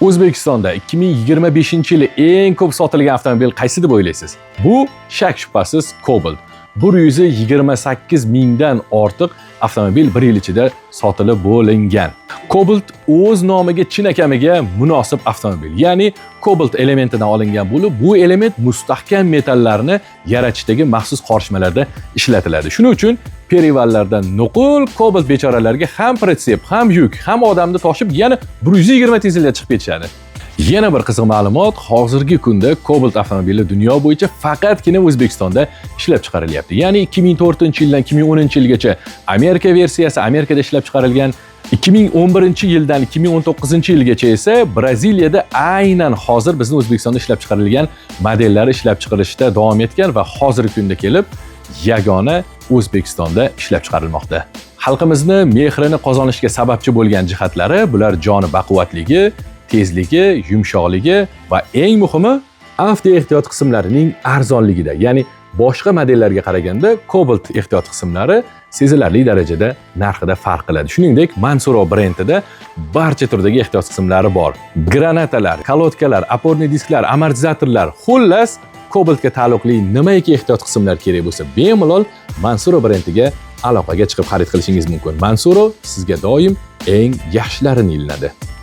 O'zbekistonda 2025-yili eng ko'p sotilgan avtomobil qaysi deb o'ylaysiz? Bu shak shubhasiz Cobalt. 128 mingdan ortiq avtomobil bir yil ichida sotilib bo'lingan. Cobalt o'z nomiga chinakamiga munosib avtomobil. Ya'ni Cobalt elementidan olingan bo'lib, bu element mustahkam metallarni yaratishdagi maxsus qorishmalarda ishlatiladi. Shuning uchun perivallardan nuqul Cobalt bechoralarga ham pritsep, ham yuk, ham odamni toshib, yana 120 tezlikda chiqib ketishadi. Yana bir qiziq ma'lumot, hozirgi kunda Cobalt avtomobili dunyo bo'yicha faqatgina O'zbekistonda ishlab chiqarilyapti. Ya'ni 2004-yildan 2010-yilgacha Amerika versiyasi Amerikada ishlab chiqarilgan, 2011-yildan 2019-yilgacha esa Braziliyada aynan hozir bizning O'zbekistonda ishlab chiqarilgan modellari ishlab chiqarishda davom etgan va hozirgi kunda kelib yagona O'zbekistonda ishlab chiqarilmoqda. Xalqimizni mehrini qozonishga sababchi bo'lgan jihatlari bular joni baquvvatligi, tezligi, yumshoqligi va eng muhimi avto ehtiyot qismlarining arzonligida. Ya'ni boshqa modellarga qaraganda Cobalt ehtiyot qismlari sezilarli darajada narxida farq qiladi. Shuningdek, Mansuro brendida barcha turdagi ehtiyot qismlari bor. Granatalar, kolodkalar, oporniy disklar, amortizatorlar, xullas Cobaltga taalluqli nimaiki ehtiyot qismlar kerak bo'lsa, bemalol Mansuro brendiga aloqaga chiqib xarid qilishingiz mumkin. Mansuro sizga doim eng yaxshilarini ilinadi.